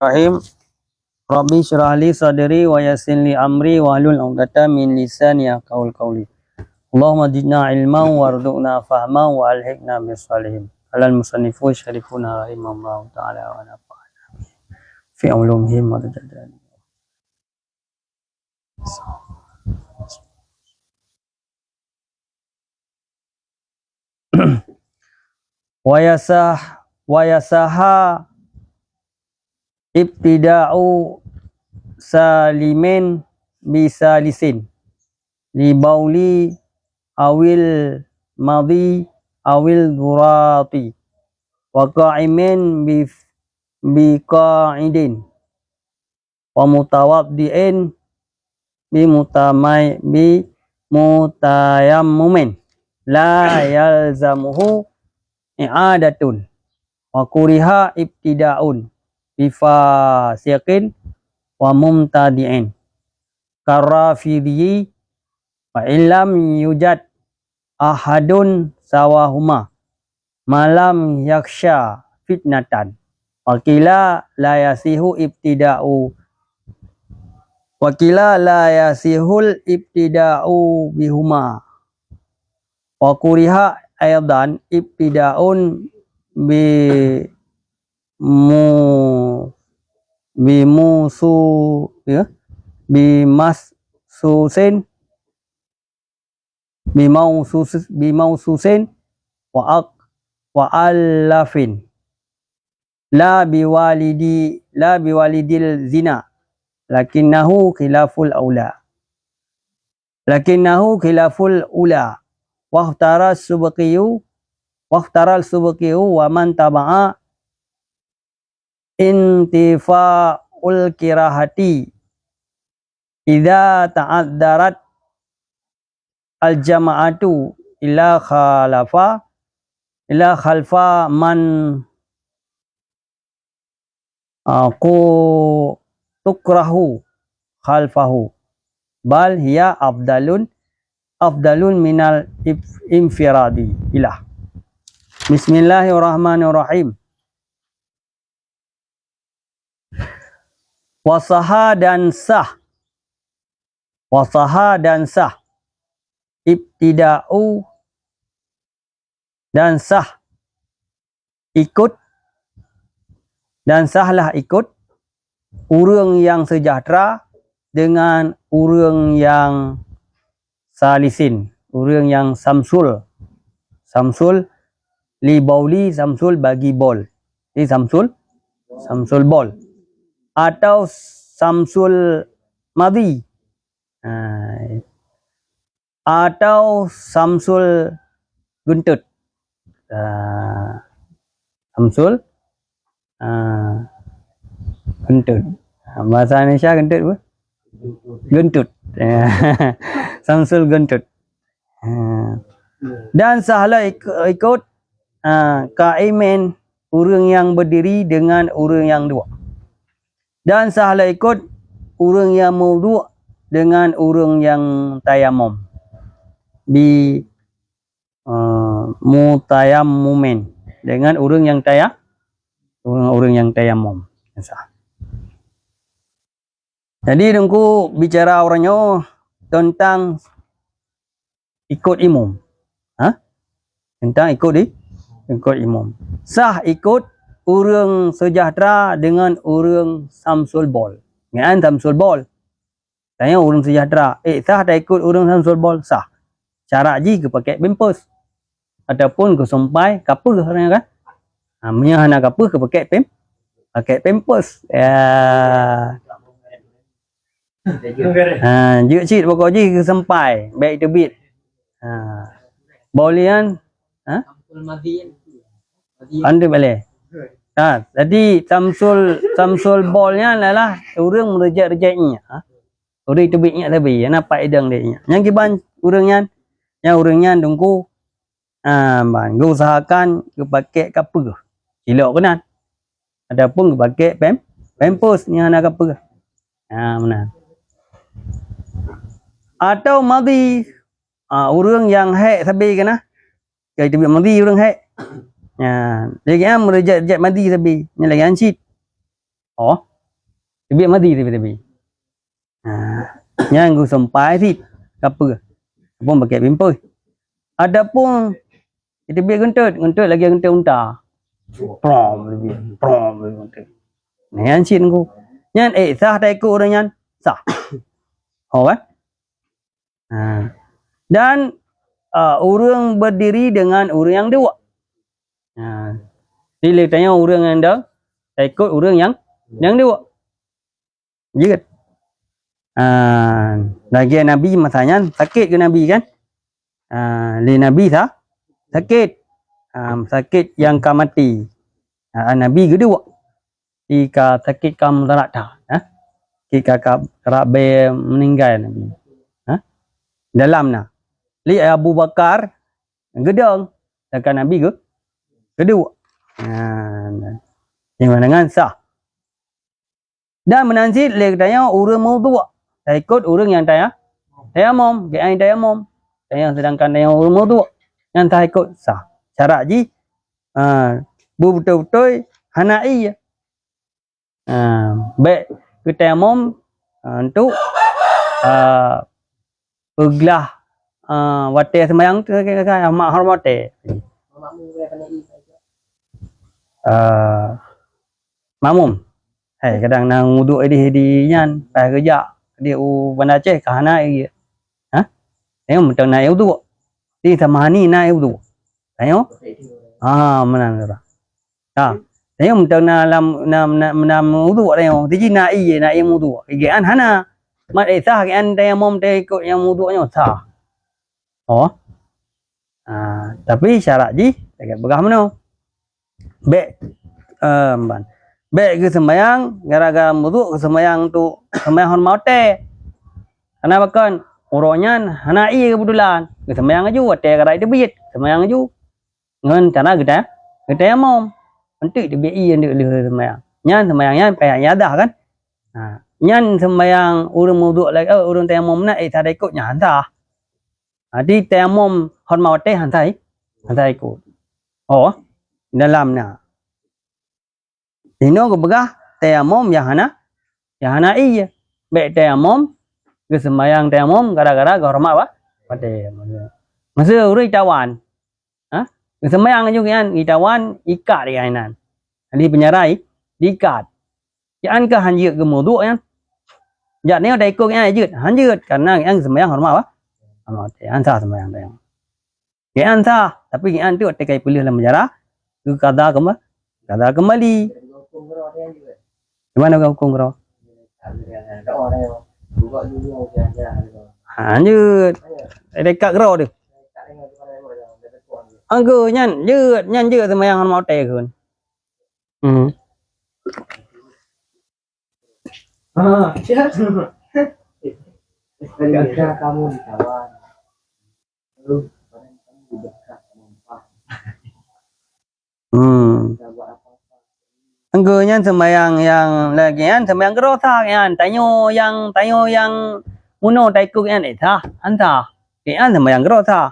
Rahim. Rabbi syrah li sadri wa yassir li amri wahlul 'uqdatam min lisani yafqahu qawli. Allahumma zidna ilman warzuqna fahman wa alhiqna bis salihin. Alal musannifu syarifuna rahimahullahu ta'ala wa nafa'ana fi ulumihim wa tajaddan. Wa yasaha ibtida'u salimin bisalisin li bauli awil madhi awil durati wa qa'imin bi qa'idin wa mutawaddi'in bi mutayammumin la yalzamuhu i'adatun wa kuriha ibtida'un bifasiqin wa mumtadi'in karafidhi wa illam yujad ahadun sawahuma malam yaksha fitnatan wakila la yasihu ibtida'u wakila la yasihul ibtida'u bihuma wa kuriha aydan ibtida'un bimaususin wa alafin la biwalidil zina lakinnahu khilaful ula wahtara subqiyu wa man taba'a intifa'ul kirahati idza ta'addarat al jama'atu ila khalfa man tukrahu khalfahu bal hiya afdalun minal infiradi ilah. Bismillahirrahmanirrahim. Wasaha dan sah ibtida'u dan sah ikut dan sahlah ikut urang yang sejahtera dengan urang yang salisin, urang yang samsul li bauli, samsul bagi bol, ini samsul bol atau samsul madhi atau samsul guntut. Samsul guntut, bahasa Indonesia guntut apa? Guntut. Samsul guntut. Dan sahlah ikut qaimin, urang yang berdiri dengan urang yang dua. Dan sahlah ikut urang yang mawdu' dengan urang yang tayamum bi mutayammumin, dengan urang yang tayamum. Jadi dengku bicara orangnya tentang ikut imam. Tentang ikut imam. Sah ikut urang sejahtera dengan urang samsul bol. Ngan samsul bol. Tanya urang sejahtera, sah tak ikut urang samsul bol? Sah. Cara je ke pakai pampers ataupun ke sampai kapur orang kan. Punya anak kapur ke pakai pampers. Juga cik pokok je ke sampai baik terbit. Bolian anda boleh. Jadi samsul bolnya adalah urang merejak-rejaknya. Urang terbitnya tapi nampak edang dia. Yang kiban urangnya dengku go usahakan ke pakai kapur. Silok kena. Adapun ke pakai pampers ni anak kapur. Benar. Atau madhi urang yang haid sabi kena. Jadi terbit madhi urang haid. Dia kira merejak mandi tapi ni lagi ancit. Oh, Tebik mati tepi. Nya nggu sampai ti apa? Pun pakai pimpoi. Adapun tebik gentut lagi gentut unta. Prom gentut. Nyan sin nggu. Nyan sah tak ikut orang nyan sah. Oh kan? Dan orang berdiri dengan orang yang dua. Jadi tanya orang yang dah tak ikut orang yang dua. Jika lagi Nabi masanya sakit ke Nabi kan? Nabi sakit. Sakit yang akan mati. Nabi kedua. Jika sakit kamu tak ada. Jika kerabat meninggal Nabi. Dalam na. Li Abu Bakar gedang. Sedangkan Nabi kedua. Yang dengan sah. Dan menansit le katanya orang mau tua. Tak ikut orang yang tayamum, yang tayamum. Yang sedangkan yang orang mau tua yang tak ikut sah. Syarat ji betul-betul hanai. Baik ke tayamum untuk pergelah watir sembahyang tu mak hormate. Makmum. Kadang nang wuduk di nyan pai kerja dia banda Aceh kahana dia. Tengok macam naik wuduk. Di sama ni naik wuduk. Tengok. Menang dah. Tengok macam nam wuduk tengok. Tiji naik wuduk. Gian hana. Mat sah gian tayamum ikut yang wuduknya sah. Tapi syarat ji dekat begah mana? Baik baik ke sembahyang gara-gara wuduk ke sembahyang tu sembahyang hormat karena bahkan orangnya hanai kebetulan ke sembahyang aju wate gara dia bit sembahyang aju ngan cara kita mau nanti dia bi yang dia sembahyang nyan sembahyangnya payah yadah kan nyan sembahyang urang wuduk lagi urang tayamum nak tak ikut nya hantar di tayamum hormat hantar ikut dalamnya Dino ke begah tayamum yang hana iya. Baik tayamum ke sembahyang tayamum gara-gara hormat apa? Pada masa urang tawan. Ke sembahyang juga kan tawan ikat dia nan. Di penyarai diikat. Jangan ke hanjut ke wuduk kan. Jak ni dah ikut kan hanjut karena yang sembahyang hormat apa? Hormat ansah sembahyang tayamum. Yang ansah tapi yang tu tekai pilih dalam penjara ke kada kembali. Gimana kau hukum kau? Lanjut. Dekat kau tu. Anggo nyan je sembahyang hormat kun. Siap. Kamu ditawan. Lalu kamu dekat mempan. Anggo nyan sembahyang yang lagi kan sembahyang gerosa kan tanyo yang muno tak ikut kan hantar kan sembahyang gerosa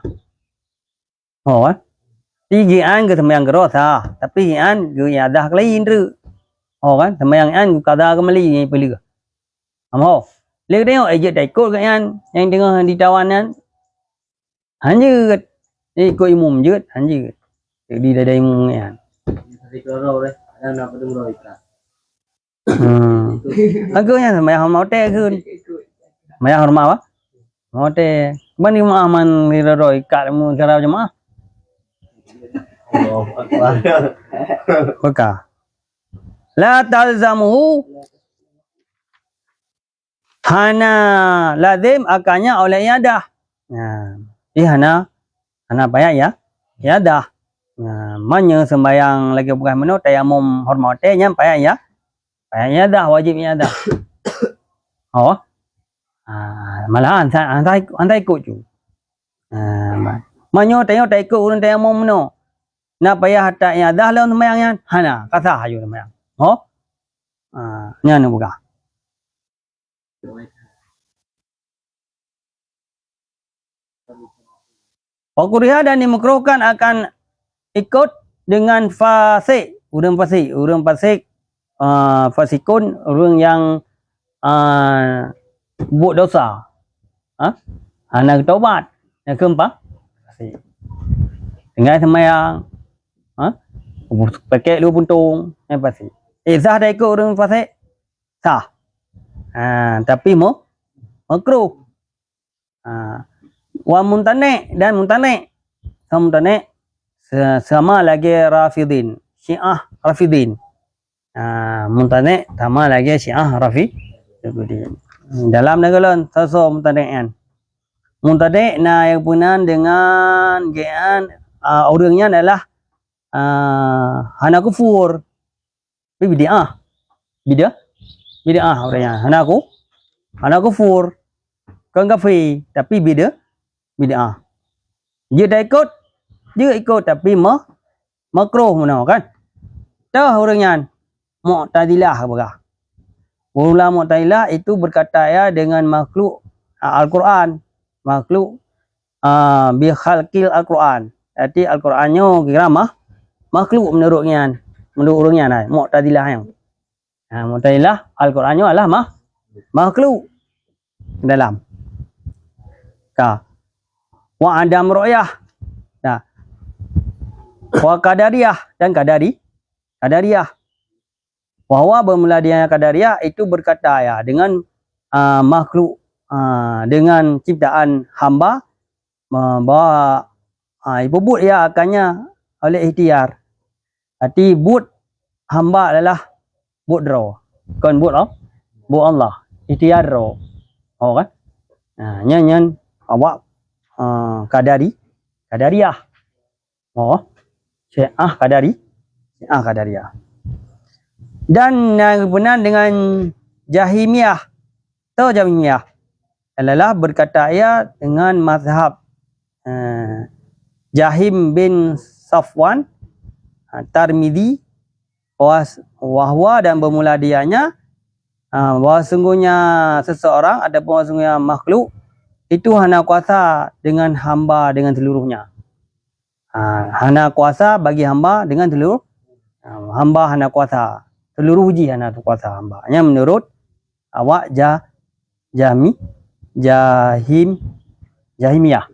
tiga an ke sembahyang gerosa tapi an ke yadah lain tu kan sembahyang an kada kembali ni pilih le tengok aje tak ikut kan yang tengah ditawan kan hanjut ikut imam je hanjut di dada imam kan Nak berdengar ikat. Aku yang sembahyang hormat kun. Sembahyang hormat apa? Hormat. Bani aman riro ikat mu cara jemaah. Baka. La talzamuhu hana lazim akannya oleh yadah. Hana payah yadah. Manya sembahyang lagi bukan menu tayamum hormatnya payah dah wajibnya dah. Malahan antai ikut tu. Manya tengok tak ikut urang tayamum menu. Nak payah hataknya dah lawan sembahyangnya hana kasah ayu sembahyang. Nya nu buka. Pakuriha dan dimukruhkan akan ikut dengan fasik, urang fasik, fasikun, orang yang buat dosa. Nak taubat. Yang keempat, dengan semayang. Pakai 2 puntung. Yang pasti. Sah dah ikut orang fasik? Sah. Tapi makruh. Wa mumtani' dan mumtani'. Mumtani' sama lagi Rafidin. Syiah Rafidin. Mumtani' sama lagi Syiah Rafidin. Dalam negara sosok mumtani'an. Mumtani' yang punan dengan gian orangnya adalah hana kufur. Bid'ah. Bid'ah orangnya. Hana kufur. Kan kafir tapi bid'ah. Dia dah ikut tapi makruh mana kan? Tahu orangnya Mu'tazilah apa? Ulama Mu'tazilah itu berkata ya dengan makhluk Al-Quran, makhluk bi khalqil Al-Quran. Jadi Al-Qurannya kira makhluk menurutnya lah Mu'tazilah yang. Mu'tazilah Al-Qurannya adalah makhluk dalam. Wa adam ru'yah. Wa qadariyah dan qadariyah. Bahwa bermula dia qadariyah itu berkata ya dengan makhluk dengan ciptaan hamba bahawa ibu but ya akannya oleh ikhtiar. Arti but hamba adalah but draw. Bukan but Allah. Ikhtiar draw. Kan? Nyan awak qadariyah. Syiah qadariyah. Dan yang benar dengan Jahimiyah. Tahu Jahimiyah? Adalah berkata ia dengan mazhab Jahim bin Safwan Tirmidzi wahwa dan bermula dianya bahawa sungguhnya seseorang ataupun sungguhnya makhluk itu hana kuasa dengan hamba dengan seluruhnya. Hana kuasa bagi hamba dengan seluruh hamba hana kuasa seluruh uji hana kuasa hamba. Hanya menurut awak Jahimiyah.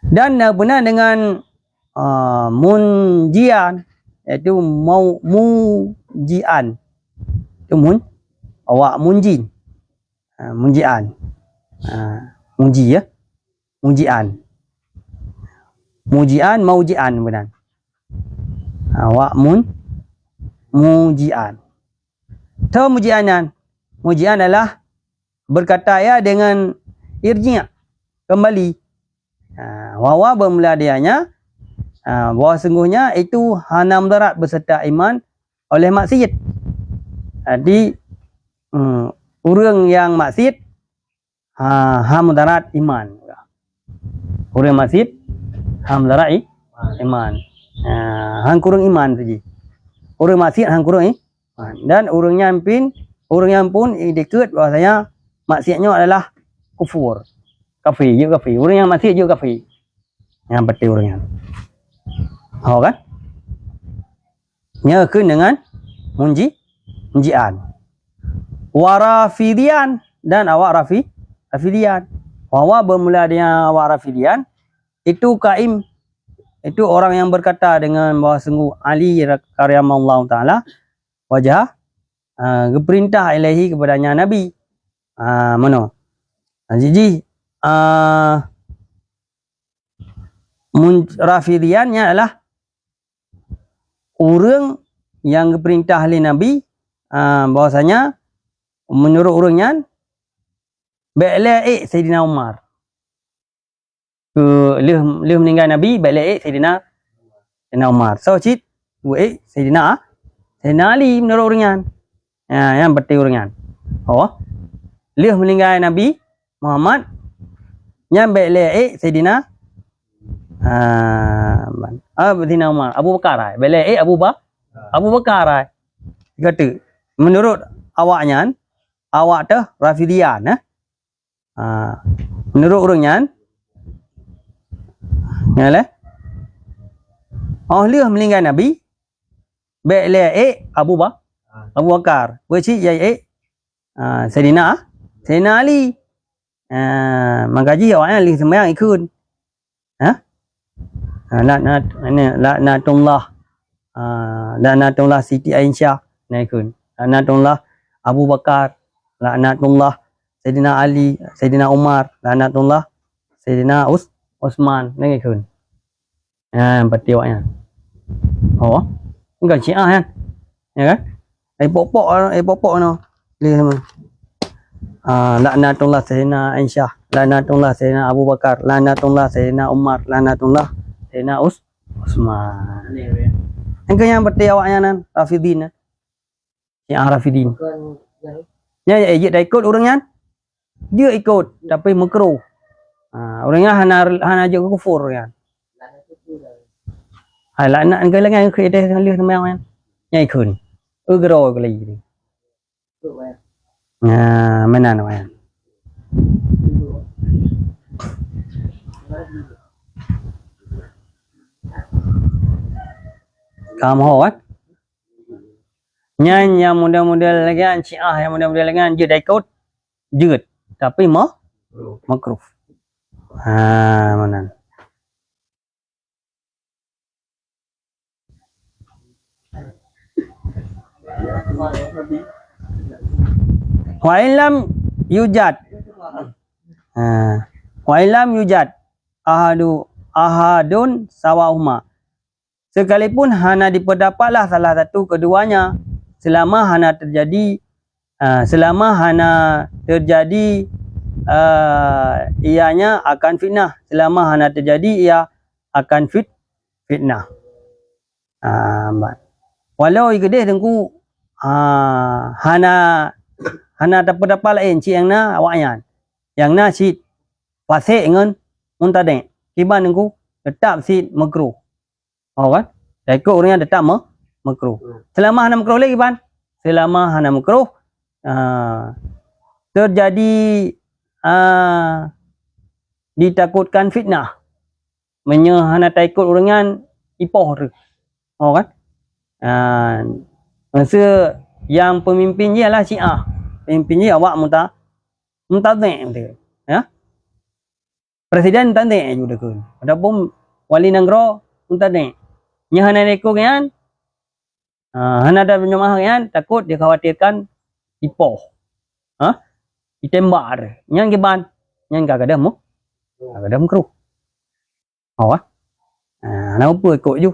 Dan benar dengan munjian, iaitu mujian. Itu awak munjin. Munjian. Muji ya. Mujian. Maujian benar. Awak mujian. Tahu mujianan? Mujian adalah berkata ya dengan irji' kembali. Wawa bermula dianya bahawa sungguhnya itu hana mudarat beserta iman oleh maksiat. Jadi orang yang maksiat mudarat iman. Orang maksiat mudarat iman. Hang kurang iman saja. Orang maksiat hang kurang iman. Dan orang yang pun dekat bahasanya maksiatnya adalah kufur. Kafir. Orang yang maksiat juga kafir. Yang betul orangnya. Kan? Nyakun dengan munjian. Warafidian dan awak rafidian. Wawa bermula dengan awak rafidian itu kaim. Itu orang yang berkata dengan bahawa sungguh Ali karyamallahu ta'ala wajah perintah ilahi kepadanya Nabi. Mana? Jadi Rafidiannya adalah orang yang perintah oleh Nabi bahwasanya menurut orangnya baik Sayyidina Umar. Leh meninggal Nabi baik Sayyidina Umar. So cit Sayyidina Ali menurut orangnya. Yang betul orangnya. Leh meninggal Nabi Muhammad yang baik Sayyidina Sayyidina Umar, Abu Bakar. Baik Abu Bakar. Kata menurut awaknya awak tu Rafidian menurut orangnya Yalah. Leh meninggal Nabi baik Abu Abu Bakar. Bercik yai Sayyidina Ali. Mengkaji awaknya li sembahyang ikut. Laknatullah Siti Aisyah ikut. Laknatullah Abu Bakar. Laknatullah Sayyidina Ali, Sayyidina Umar, laknatullah Sayyidina Osman ikut. Berarti awaknya. Oh, bukan Syiah kan? Ya kan? Pokok no. Li semua. Laknatullah Sayyidina Aisyah, laknatullah Sayyidina Abu Bakar, laknatullah Sayyidina Umar, laknatullah Sayyidina Osman. Yang yang berarti awaknya nan Rafidin. Syiah Rafidin. Bukan yang Nya dia dah ikut orangnya. Dia ikut tapi makruh. Orangnya hana aja kufur kan. laknat itu dah. Hai laknat ke lengan ke dia lihat sembahyang kan. Nya ikut. Ugro ke lagi. Itu banyak. Mana kan. Kamu kan? Nya model-model lagi kan Syiah yang model-model lagi kan dia dah ikut jeut tapi makruh. Mana? Wa illam yujad. Wa illam yujad ahadun sawahuma. Sekalipun hana diperdapatlah salah satu keduanya selama hana terjadi ianya akan fitnah, selama hana terjadi ia akan fitnah. Walau igedeh dengku hana terdapat lain ci yang na awaknya. Yang na ci fasik dengan muntadek. Kiban dengku tetap si makruh. Oh kan? Dah ikut orangnya tetap makruh. Selama hana makruh lagi ban. Selama hana makruh terjadi ditakutkan fitnah. Hana tak ikut orangnya ipoh tu. Oh kan? Masa yang pemimpin dia lah Syiah. Pemimpin dia awak muntadek tu. Ya? Presiden muntadek juga kan. Adapun wali negara muntadek. Nya hana ikut kan? Hana ada penyemah kan? Takut dia khawatirkan ipoh. Ditembak dia. Yang giban. Yang kadang kadang makruh. Oh ah. Kenapa ikut je?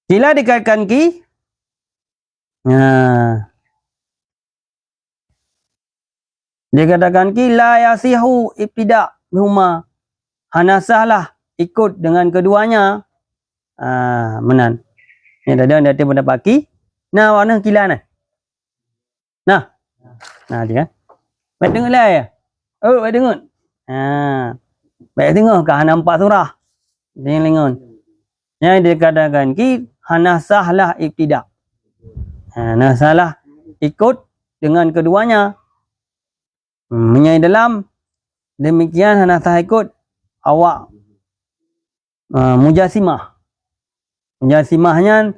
Sila dikatakan ki dikatakan ki la yasihu ibtida bihuma. Hana sahlah ikut dengan keduanya. Menan. Ni dah ada pendapat ki. Nah, warna kila nah. Nah, dia kan. Baik dengar lah ya. Oh, baik dengar. Baik dengar ke hana 4 surah. Jangan lengon. Yang dikatakan ki hana sahlah ibtida. Hana sahlah ikut dengan keduanya. Menyai dalam demikian hana sah ikut awak mujasimah. Mujasimahnya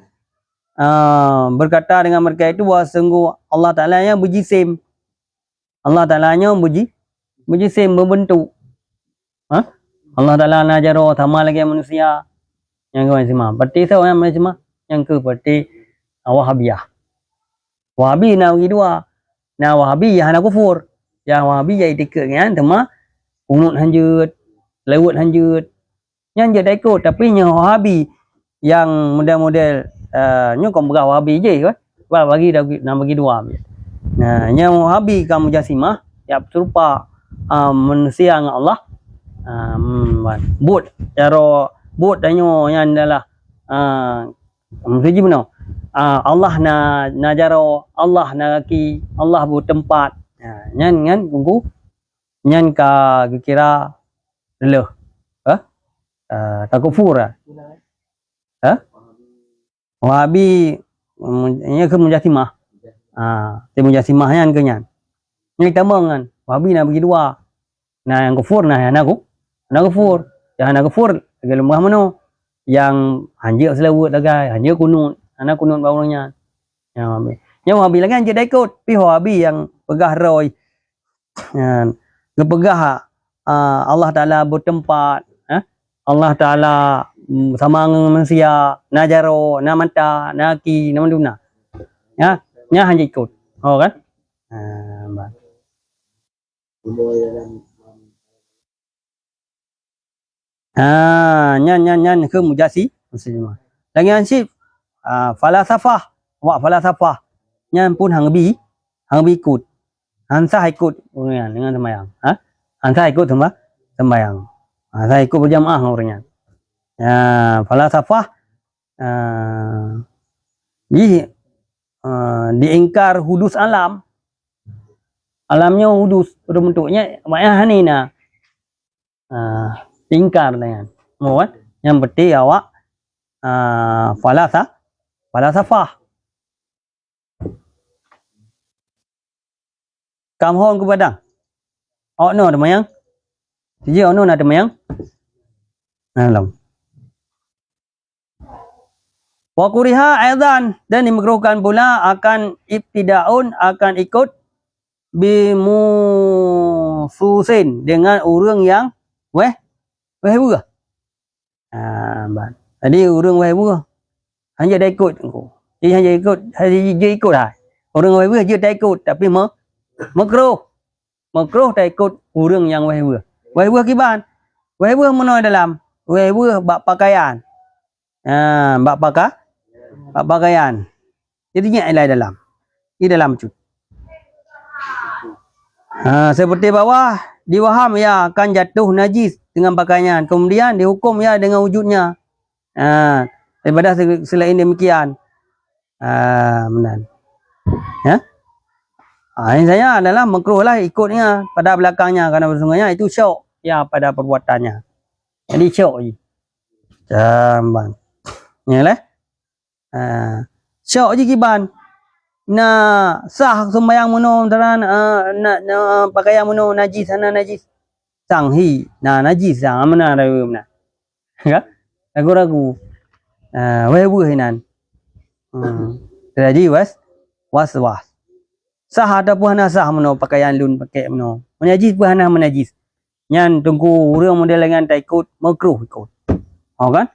berkata dengan mereka itu bahawa sungguh Allah Ta'ala nya berjisim. Allah Ta'ala nya berjisim, berbentuk. Allah Ta'ala najaro sama lagi manusia. Yang ke mujasimah. Berarti seorang mujasimah. Yang ke berarti Wahabiyah. Wahabi nak bagi dua. Nah Wahabi yang nak kufur. Yang Wahabi yang tiket kan. Tema unut hanjut. Lewat hanjut. Yang je dah ikut. Tapi yang Wahabi yang model-model nyo kau berah Wahabi je kan. Bagi nak bagi dua. Nah, yang Wahabi kan mujasimah ya serupa manusia dengan Allah. But cara but danyo yang adalah mesti benar. Allah na jaro, Allah na kaki, Allah bertempat. Nyan kan tunggu. Nyan ka kira leh. Tak kufur ah. Wahabi nya ke mujasimah. Te mujasimah yang kenyan. Yang tambang kan. Wahabi nak bagi dua. Nah yang kufur nah yang aku. Nak kufur. Yang nak kufur lagi lemah mano. yang hanya selawat lagai, hanya kunut, anak kunut bawangnya. Yang habis lagi je dah ikut. Pi habis yang pegah roy. Ngepegah Allah Taala bertempat, Allah Taala sama dengan manusia, najaro, na mata, na ki, na manduna. Ya, nya hanya ikut. Oh kan? Baik. Nyan ke mujasi muslimah. Lagi ansip falasafah, wa falasafah. Nyan pun hang bi ikut. Hansa ikut dengan sembahyang. Hansa ikut sembahyang. Hansa ikut berjamaah orangnya. Falasafah diingkar hudus alam. Alamnya hudus bentuknya maknanya hanina. Diingkar dengan. Mohon yang berarti awak falasafah. Kamhon ke padang. Awak no ada mayang. Siji awak no ada mayang. Alam. Wa kuriha aidan dan dimakruhkan pula akan ibtidaun akan ikut bimususin dengan orang yang wehwa. Tadi orang wehwa hanya dah ikut engkau. Dia hanya ikut lah. Orang wehwa dia dah ikut tapi makruh dah ikut orang yang wehwa. Wehwa kiban. Wehwa mana dalam? Wehwa bab pakaian. Bab pakaian. Jadinya ilai dalam. Di dalam tu. Seperti bawah diwaham ya akan jatuh najis dengan pakaian. Kemudian dihukum ya dengan wujudnya. Daripada selain demikian. Benar. Ya. Ini saya adalah makruh lah ikutnya pada belakangnya kerana sesungguhnya itu syok ya pada perbuatannya. Jadi syok je. Jamban. Ya lah. Syok je kiban. Nak sah sembahyang muno daran nak pakaian muno najis sana najis. Sanghi najis sang mana ragu mana. Ya? Ragu-ragu. Wewe hinan. Jadi was. Sah ataupun hana sah muno pakaian lun pakai muno. Menajis pun hana menajis. Nyan tunggu orang model dengan tak ikut makruh ikut. Kan?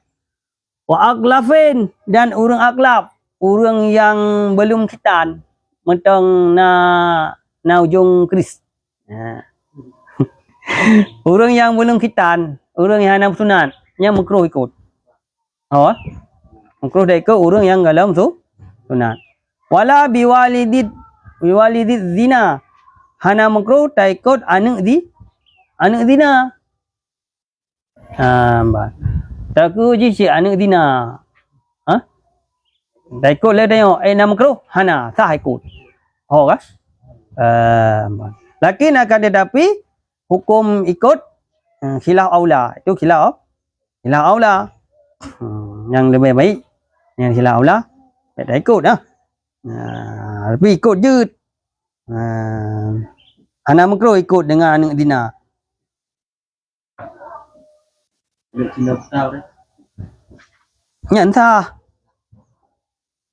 Wa aglafin dan orang aglaf, orang yang belum khitan mentang na ujung keris. Orang yang belum khitan, orang yang hana sunat, nya makruh ikut. Makruh dah ikut orang yang dalam sunat. Wala biwalidid zina. Hana makruh tak ikut anak zina. Taku je si anak zina. Tak ikut lah tengok. Nak makruh? Hana. Sah ikut. Kan? Lakin akan tetapi hukum ikut khilaf aula. Itu khilaf aula. Yang lebih baik. Yang khilaf aula. Tak ikut lah. Tapi ikut je. Hana makruh ikut dengan anak zina. Nhận tha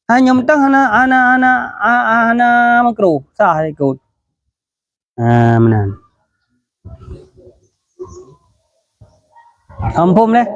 nhóm tăng hana makruh sah ikut. Menan. Ampun deh.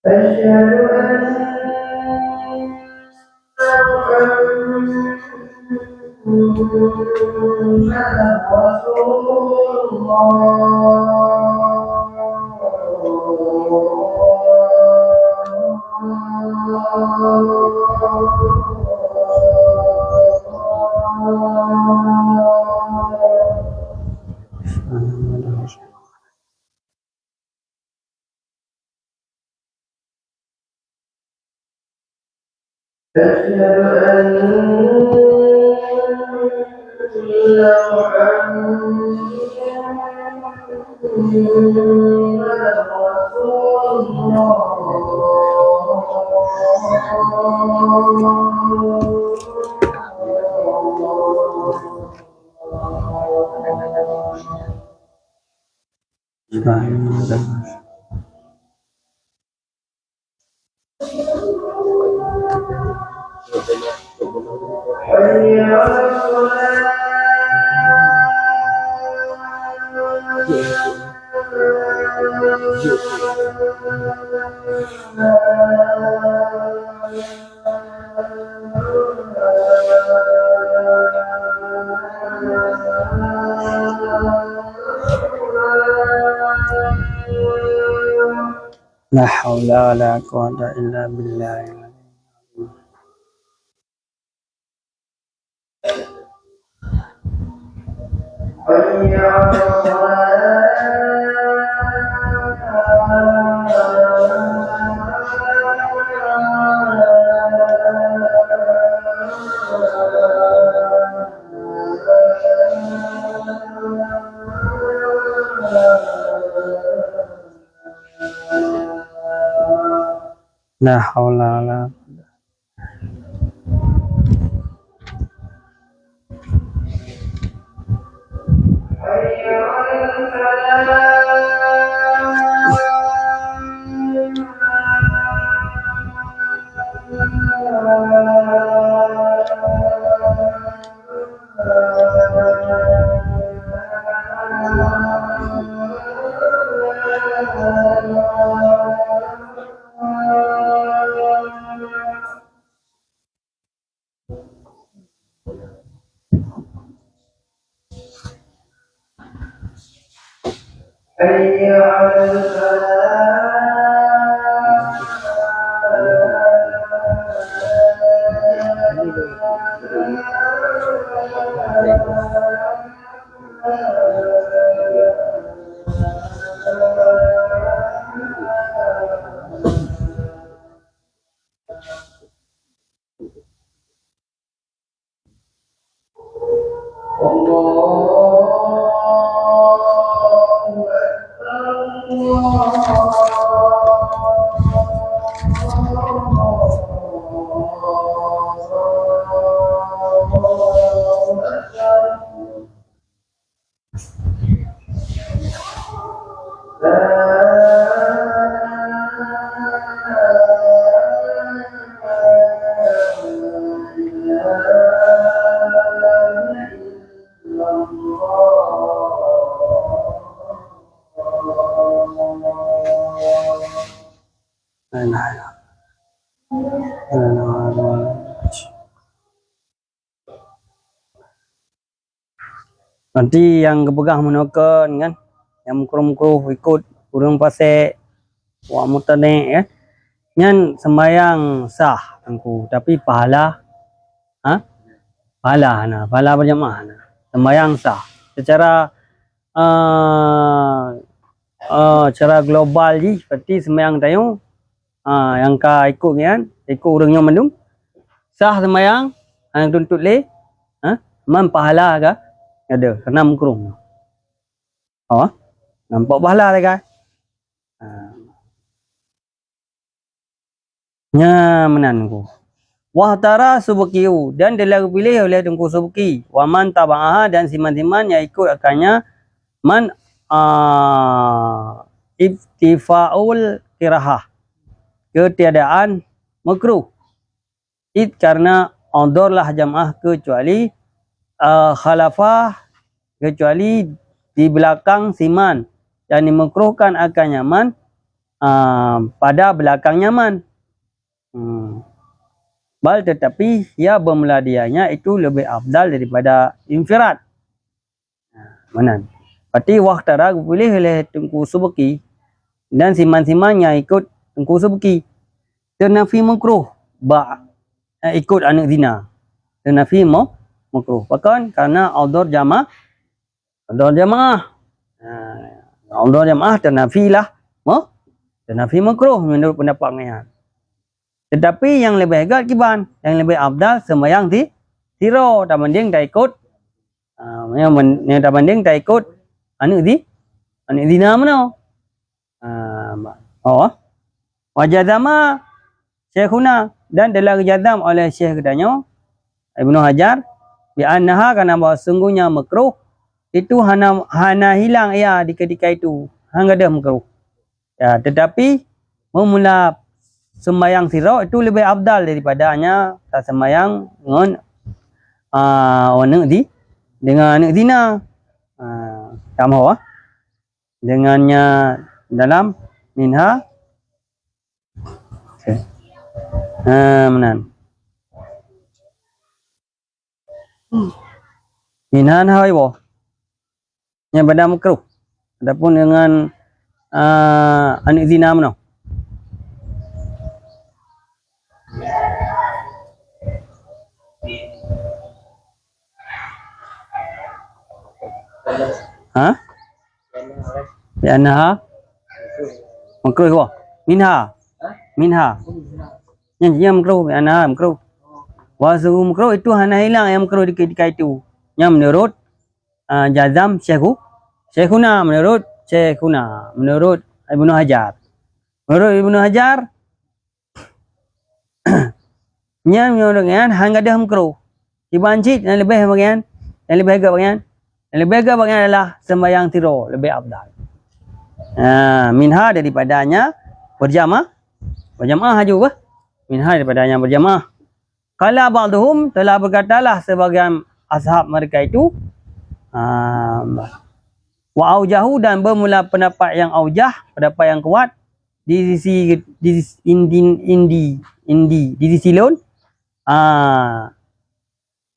أشهد أن محمدا رسول الله. أشهد أن محمدا رسول حي على الصلاة. La haula wa la quwwata illa billah. حي على La haula wa la حي على الفلاح. حي على Nanti yang kepegang menakan kan, yang mukruh-mukruh ikut urang pasek, buat mutanek kan, ngan sembayang sah angku, tapi pahala, pahala berjamaah na, sembayang sah. Secara cara global ni, seperti sembayang tayo, yang ka ikut kan, ikut urang yang mandung, sah sembayang, yang tuntut le, man pahala ka, ada, kena mukruh. Nampak pahala lah kan? Nya menanku. Wahtara subukiu, dan dia pilih oleh Tengku Subuki. Waman taba'aha, dan siman-siman yang ikut akannya man ibtifa'ul kirahah, ketiadaan makruh. Karena ondorlah jamaah kecuali khalafah kecuali di belakang siman, dan dimakruhkan akan nyaman pada belakang nyaman. Bal tetapi ia bermeladianya itu lebih afdal daripada infirad. Mana? Berarti waktara boleh oleh Tengku Subki dan siman-simannya ikut Tengku Subki. Ternafi makruh ikut anak zina. Ternafi makruh. Bahkan karena audor jamaah. Audor jamaah ternafi lah. Ternafi makruh menurut pendapat Ngayan. Tetapi yang lebih hebat kiban, yang lebih afdal sembahyang tiro tak banding tak ikut. Yang tak banding tak ikut anak zina mana? Wajazama Syekhuna, dan telah jazam oleh Syekh katanya Ibnu Hajar bi annaha, kana bahawa sungguhnya makruh itu hana hilang ia di ketika itu. Hang ada makruh. Ya, tetapi memula sembahyang sirah itu lebih afdal daripadanya tak sembahyang dengan dengan anak zina. Tak mahu dengannya dalam minha menan minhan hai boh yang pada makruh. Adapun dengan anak zina mana? Bianha makruh boh. Minha yang makruh, bianha makruh. Wasu makruh itu hana hilang yang makruh di ketika itu. Yang menurut jazam Syekhuna, menurut Ibnu Hajar. Menurut Ibnu Hajar yang menurutnya hang ada makruh. Dibancit yang lebih bagian, yang lebih agak bagian adalah sembahyang tiro lebih afdal. Minha daripadanya berjamaah juga. Minha daripadanya berjamaah. Qala ba'dhum, telah berkatalah sebagian ashab mereka itu wa aujahu, dan bermula pendapat yang aujah, pendapat yang kuat di sisi di sisi lain.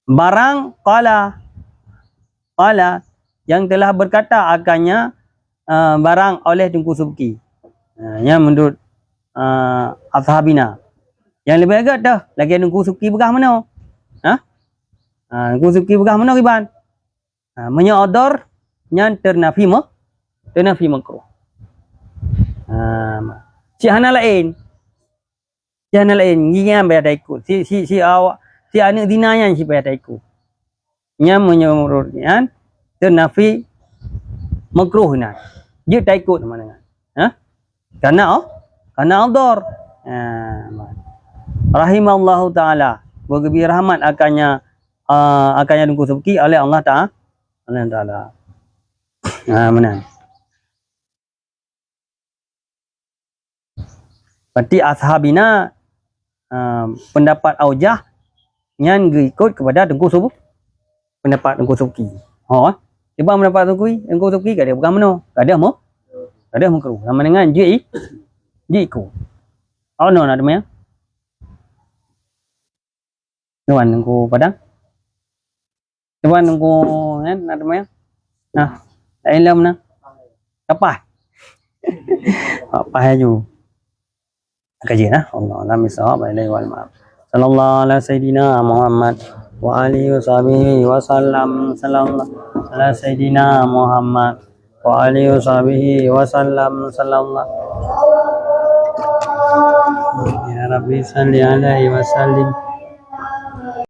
Barang qala yang telah berkata akannya barang oleh Tengku Subki, yang menurut ashabina. Yang lebih agak dah lagi Tengku Subki begah mana? Tengku Subki begah mana kiban? Menyaudor yang ternafi makruh. Si hana lain ngian bayar ikut. Si anak dinanya si bayar ikut. Yang menurutnya ternafi makruh nah. Dia tak ikut mana dengan. Karena audor. Rahimallahu taala, bergebi rahmat akannya Tengku Subki oleh Allah Taala. Mana? Berarti ashabina pendapat aujah yang ikut kepada Tengku Subki. Pendapat Tengku Subki. Tiba mendapat Tengku Subki kat dia bukan mana? Kat dia makruh. Sama dengan ikut. No nak demaya? Tuan Tengku Padang. Tuan Tengku nak demaya? Tak ilmu na. Apa? Apa haju? Kaji nah. Allah alam bisawab alaihi wal ma'af. Sallallahu ala sayyidina Muhammad wa alihi wa sahbihi wa sallam. Sallallahu ala sayyidina Muhammad wa alihi wa sahbihi wa sallam. Sallallahu ya Rabbi salli alaihi wa sallim.